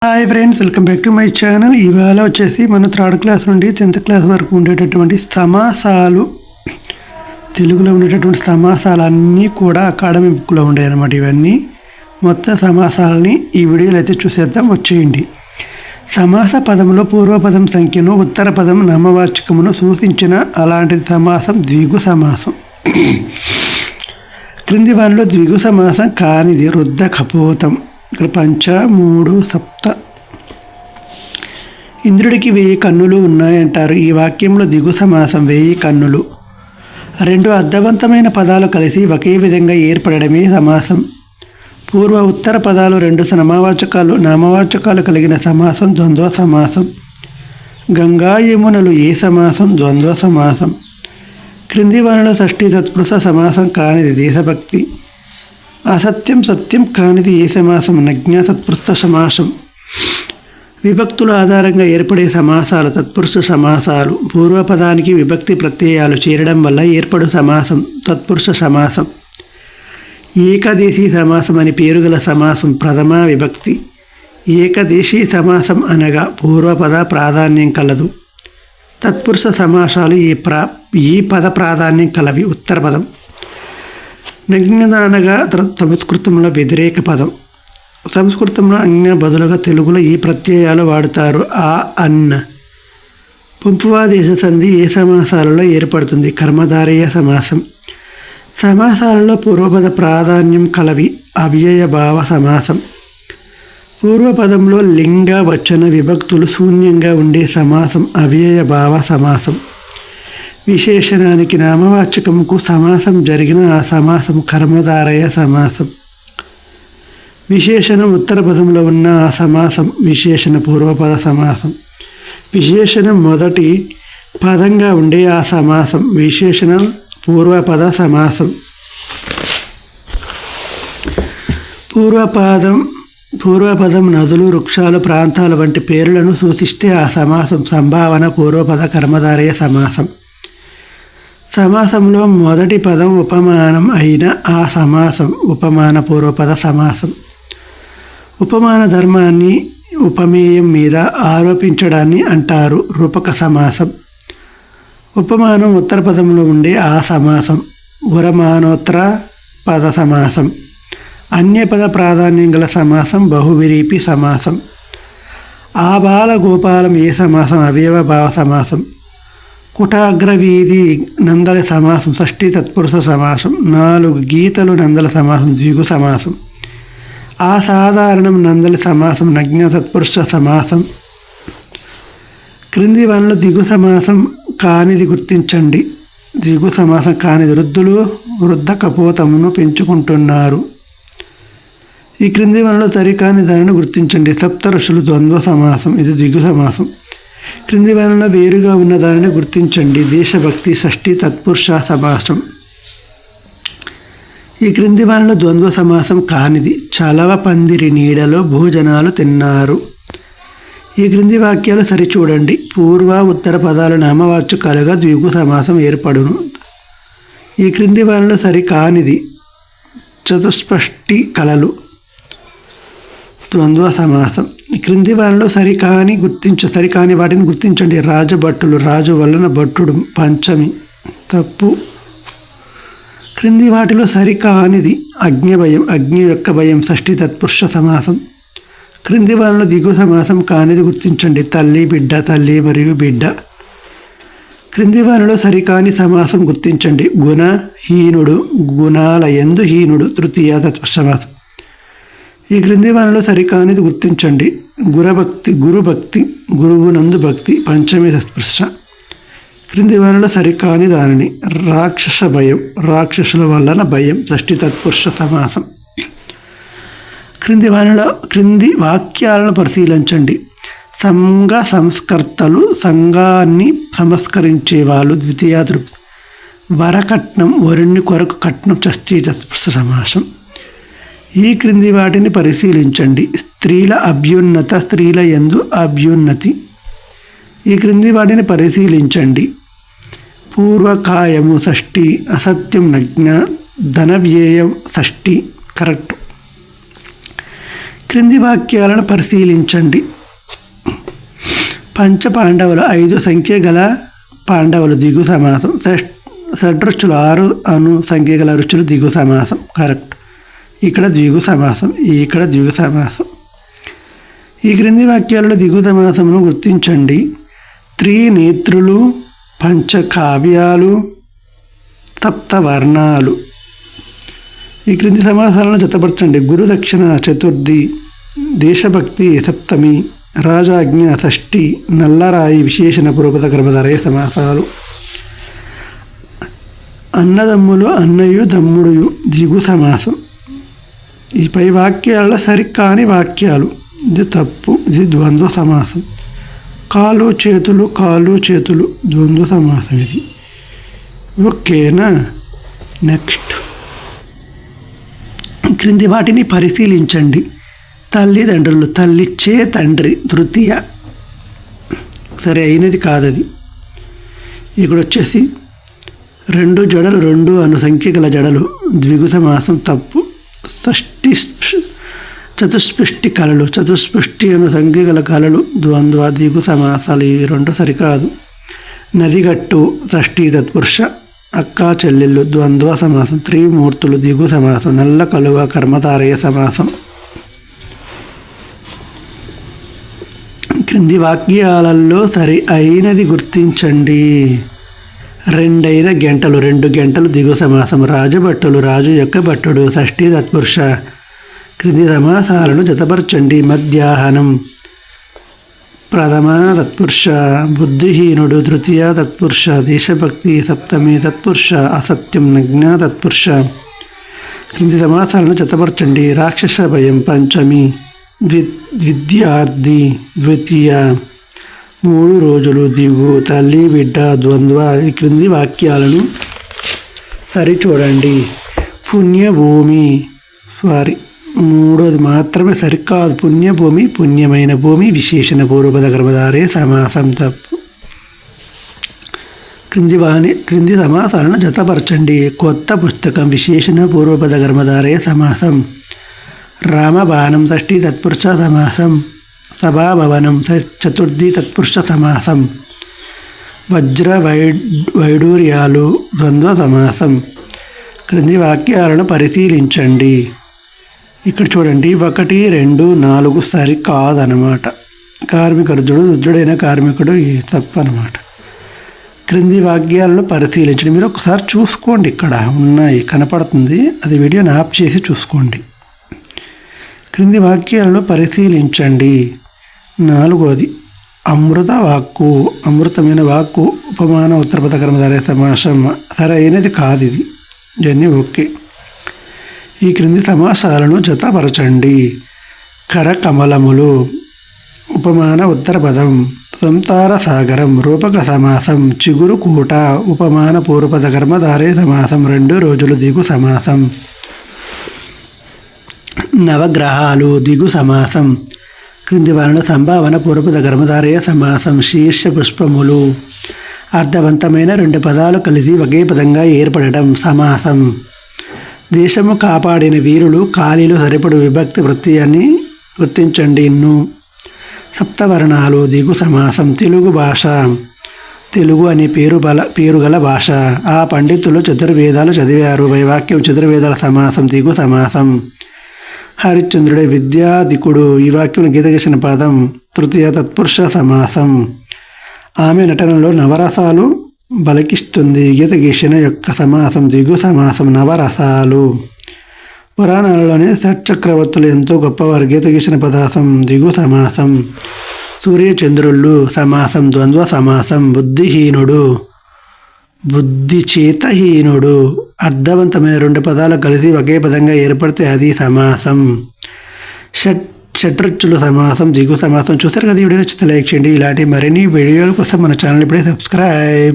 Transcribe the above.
Hi friends, welcome back to my channel. ఇవాళ వచ్చేసి మన 3rd క్లాస్ నుండి 10th క్లాస్ వరకు ఉండేటటువంటి సమాసాలు, తెలుగులో ఉండేటటువంటి సమాసాలు అన్నీ కూడా అకాడమీ బుక్లో ఉండేవి అన్నమాట. ఇవన్నీ మొత్తం సమాసాలని ఈ వీడియోలో అయితే చూసేద్దాం, వచ్చేయండి. సమాస పదంలో పూర్వపదం సంఖ్యను, ఉత్తర పదం నామవాచకమును సూచించిన అలాంటి సమాసం ద్విగు సమాసం. క్రింది వానిలో ద్విగు సమాసం కానిది రుద్ధ కపోతం. ఇక్కడ పంచ, మూడు, సప్త. ఇంద్రుడికి 1000 కన్నులు ఉన్నాయంటారు. ఈ వాక్యంలో ద్విగు సమాసం 1000 కన్నులు. 2 అర్థవంతమైన పదాలు కలిసి ఒకే విధంగా ఏర్పడమే సమాసం. పూర్వ ఉత్తర పదాలు 2 నామవాచకాలు కలిగిన సమాసం ద్వంద్వ సమాసం. గంగా యమునలు ఏ సమాసం? ద్వంద్వ సమాసం. క్రింది వానిలో షష్ఠీ తత్పురుష సమాసం కానిది దేశభక్తి. అసత్యం సత్యం కానిది ఏ సమాసం? నజ్ఞ తత్పురుష సమాసం. విభక్తుల ఆధారంగా ఏర్పడే సమాసాలు తత్పురుష సమాసాలు. పూర్వపదానికి విభక్తి ప్రత్యయాలు చేరడం వల్ల ఏర్పడు సమాసం తత్పురుష సమాసం. ఏకదేశీ సమాసం అని పేరుగల సమాసం ప్రథమా విభక్తి. ఏకదేశీ సమాసం అనగా పూర్వపద ప్రాధాన్యం కలదు. తత్పురుష సమాసాలు ఈ పద ప్రాధాన్యం కలవి. ఉత్తర పదం. నగ్నత అనగా సంస్కృతంలో వ్యతిరేక పదం. సంస్కృతంలో అజ్ఞ బదులుగా తెలుగులో ఈ ప్రత్యయాలు వాడుతారు. ఆ, అన్న. పుంపువాదేశ సంధి ఏ సమాసాలలో ఏర్పడుతుంది? కర్మధారయ సమాసం. సమాసాలలో పూర్వపద ప్రాధాన్యం కలవి. అవ్యయ భావ సమాసం. పూర్వపదంలో లింగ వచన విభక్తులు శూన్యంగా ఉండే సమాసం అవ్యయ భావ సమాసం. విశేషణానికి నామవాచకముకు సమాసం జరిగిన ఆ సమాసం కర్మధారయ సమాసం. విశేషణం ఉత్తర పదంలో ఉన్న ఆ సమాసం విశేషణ పూర్వపద సమాసం. విశేషణం మొదటి పదంగా ఉండే ఆ సమాసం విశేషణ పూర్వపద సమాసం. పూర్వపదం నదులు, వృక్షాలు, ప్రాంతాలు వంటి పేర్లను సూచిస్తే ఆ సమాసం సంభావన పూర్వపద కర్మధారయ సమాసం. సమాసంలో మొదటి పదం ఉపమానం అయిన ఆ సమాసం ఉపమాన పూర్వపద సమాసం. ఉపమాన ధర్మాన్ని ఉపమేయం మీద ఆరోపించడాన్ని అంటారు రూపక సమాసం. ఉపమానం ఉత్తర పదంలో ఉండే ఆ సమాసం ఉరమానోత్తర పద సమాసం. అన్యపద ప్రాధాన్యం గల సమాసం బహువిరీపి సమాసం. ఆబాల గోపాలం ఏ సమాసం? అవయవ భావ సమాసం. కుటాగ్రవీధి నందల సమాసం షష్ఠీ తత్పురుష సమాసం. 4 గీతలు నందల సమాసం ద్విగు సమాసం. అసాధారణం నందలి సమాసం నగ్న తత్పురుష సమాసం. క్రింది వానిలో ద్విగు సమాసం కానిది గుర్తించండి. ద్విగు సమాసం కానిది వృద్ధులు వృద్ధ కపోతమును పెంచుకుంటున్నారు. ఈ క్రింది వానిలో సరికాని దానిని గుర్తించండి. సప్త ఋషులు ద్వంద్వ సమాసం. ఇది ద్విగు సమాసం. క్రింది వానిలో వేరుగా ఉన్న దానిని గుర్తించండి. దేశభక్తి షష్ఠీ తత్పురుష సమాసం. ఈ క్రింది వానిలో ద్వంద్వ సమాసం కానిది. చలవ పందిరి నీడలో భోజనాలు తిన్నారు. ఈ క్రింది వాక్యాలు సరిచూడండి. పూర్వ ఉత్తర పదాలు నామవాచకాలుగా ద్విగు సమాసం ఏర్పడును. ఈ క్రింది వానిలో సరికానిది. చతుష్పష్టి కళలు ద్వంద్వ సమాసం. ఈ క్రింది వానిలో సరికాని వాటిని గుర్తించండి. రాజభట్టులు రాజు వలన భట్టుడు పంచమి తప్పు. క్రింది వాటిలో సరికానిది. అగ్నిభయం అగ్ని యొక్క భయం షష్ఠీ తత్పురుష సమాసం. క్రింది వానిలో ద్విగు సమాసం కానిది గుర్తించండి. తల్లి బిడ్డ తల్లి మరియు బిడ్డ. క్రింది వానిలో సరికాని సమాసం గుర్తించండి. గుణహీనుడు గుణాల యందు హీనుడు తృతీయ తత్పురుష సమాసం. ఈ క్రింది వానిలో సరికానిది గుర్తించండి. గురుభక్తి గురువునందు భక్తి పంచమి తత్పురుష. క్రింది వానిలో సరికాని దానిని. రాక్షస భయం రాక్షసుల వలన భయం షష్ఠీ తత్పురుష సమాసం. క్రింది వాక్యాలను పరిశీలించండి. సంఘ సంస్కర్తలు సంఘాన్ని సంస్కరించేవాళ్ళు ద్వితీయ తృప్తి. వరకట్నం వరుణ్ణి కొరకు కట్నం షష్ఠీ తత్పురుష సమాసం. ఈ క్రింది వాటిని పరిశీలించండి. స్త్రీల అభ్యున్నత స్త్రీల యందు అభ్యున్నతి. ఈ క్రింది వాటిని పరిశీలించండి. పూర్వకాయము షష్ఠి. అసత్యం నగ్న. ధన వ్యయం షష్ఠి కరెక్ట్. క్రింది వాక్యాలను పరిశీలించండి. పంచ పాండవులు 5 సంఖ్య గల పాండవులు దిగు సమాసం. షడ్రుచులు 6 అను సంఖ్య గల రుచులు దిగు సమాసం. కరెక్ట్. ఇక్కడ ద్విగు సమాసం, ఇక్కడ ద్విగు సమాసం. ఈ క్రింది వాక్యాలలో దిగు సమాసమును గుర్తించండి. త్రినేత్రులు, పంచకావ్యాలు, సప్తవర్ణాలు. ఈ క్రింది సమాసాలను జతపరచండి. గురుదక్షిణ చతుర్థి, దేశభక్తి సప్తమి, రాజాజ్ఞ షష్ఠి, నల్లరాయి విశేషణ పూర్వపద కర్మధారయ సమాసాలు. అన్నదమ్ములు, అన్నయ్య తమ్ముడు దిగు సమాసం. ఈ పై వాక్యాలలో సరికాని వాక్యాలు. ఇది తప్పు, ఇది ద్వంద్వ సమాసం. కాలు చేతులు, కాలు చేతులు ద్వంద్వ సమాసం. ఇది ఓకేనా? నెక్స్ట్, క్రింది వాటిని పరిశీలించండి. తల్లిదండ్రులు, తల్లిచ్చే తండ్రి తృతీయ, సరే అయినది కాదది. ఇక్కడ వచ్చేసి 2 జడలు, 2 అను సంఖ్య గల జడలు ద్విగు సమాసం. తప్పు. షష్ఠి చతుష్పుష్టి కళలు, చతుష్పుష్టి అను సంఖ్య గల కళలు ద్వంద్వ దిగు సమాసాలు. ఈ 2 సరికాదు. నదిగట్టు షష్ఠి తత్పురుష, అక్క చెల్లెళ్ళు ద్వంద్వ సమాసం. త్రిమూర్తులు దిగు సమాసం. నల్ల కలువ కర్మధారయ సమాసం. క్రింది వాక్యాలలో సరి అయినది గుర్తించండి. 2 గంటలు, 2 గంటలు దిగు సమాసం. రాజభట్టులు, రాజు యొక్క భట్టుడు షష్ఠి తత్పురుష. క్రింది సమాసాలను జతపరచండి. మధ్యాహ్నం ప్రథమ తత్పురుష, బుద్ధిహీనుడు తృతీయ తత్పురుష, దేశభక్తి సప్తమి తత్పురుష, అసత్యం నగ్న తత్పురుష. క్రింది సమాసాలను జతపరచండి. రాక్షస భయం పంచమి, విద్యార్థి ద్వితీయ, 3 రోజులు దిగు, తల్లి బిడ్డ ద్వంద్వ. ఈ క్రింది వాక్యాలను సరిచూడండి. పుణ్యభూమి, మూడోది మాత్రమే సరికాదు. పుణ్యభూమి, పుణ్యమైన భూమి, విశేషణ పూర్వపద కర్మధారయ సమాసం. తప్పు. క్రింది సమాసాలను జతపరచండి. కొత్త పుస్తకం, విశేషణ పూర్వపద కర్మధారయ సమాసం. రామబాణం షష్ఠి తత్పురుష సమాసం. సభాభవనం చతుర్థి తత్పురుష సమాసం. వజ్ర వైడూర్యాలు ద్వంద్వ సమాసం. క్రింది వాక్యాలను పరిశీలించండి. ఇక్కడ చూడండి, 1, 2, 4 సరికాదనమాట. కార్మికుడు, రుద్రుడైన కార్మికుడు తప్పు అనమాట. క్రింది వాక్యాలను పరిశీలించండి. మీరు ఒకసారి చూసుకోండి, ఇక్కడ ఉన్నాయి కనపడుతుంది, అది వీడియోని ఆఫ్ చేసి చూసుకోండి. క్రింది వాక్యాలను పరిశీలించండి. 4వది అమృత వాక్కు, అమృతమైన వాక్కు ఉపమాన ఉత్తరపద కర్మధారయ సమాసం. సరైనది కాదు ఇది. ఇవన్నీ ఓకే. ఈ క్రింది సమాసాలను జతపరచండి. కరకమలములు ఉపమాన ఉత్తరపదం. సంతార సాగరం రూపక సమాసం. చిగురు కూట ఉపమాన పూర్వపద కర్మధారయ సమాసం. 2 రోజులు దిగు సమాసం. నవగ్రహాలు దిగు సమాసం. క్రింది వారిని సంభావన పూర్వపద కర్మధారయ సమాసం. శీర్ష పుష్పములు అర్థవంతమైన 2 పదాలు కలిసి ఒకే పదంగా ఏర్పడటం సమాసం. దేశము కాపాడిన వీరులు ఖాళీలు సరిపడు విభక్తి ప్రత్యయాన్ని గుర్తించండి. సప్తవర్ణాలు దిగు సమాసం. తెలుగు భాష, తెలుగు అనే పేరు గల భాష. ఆ పండితులు చతుర్వేదాలు చదివారు. వైవాక్యం చతుర్వేదాల సమాసం దిగు సమాసం. హరిశ్చంద్రుడే విద్యాధికుడు. ఈ వాక్యం గీతగీసిన పదం తృతీయ తత్పురుష సమాసం. ఆమె నటనలో నవరసాలు బలకిస్తుంది. గీతగీసిన యొక్క సమాసం దిగు సమాసం. నవరసాలు. పురాణాలలోని షట్చక్రవర్తులు ఎంతో గొప్పవారు. గీతగీసిన పదాసం దిగు సమాసం. సూర్యచంద్రుళ్ళు సమాసం ద్వంద్వ సమాసం. బుద్ధిహీనుడు, బుద్ధిచేతహీనుడు. అర్థవంతమైన 2 పదాలు కలిసి ఒకే పదంగా ఏర్పడితే అది సమాసం. షట్రుచులు సమాసం దిగు సమాసం. చూసారు కదా, ఈ వీడియో నచ్చితే లైక్ చేయండి. ఇలాంటి మరిన్ని వీడియోల కోసం మన ఛానల్ ఇప్పుడే సబ్స్క్రైబ్.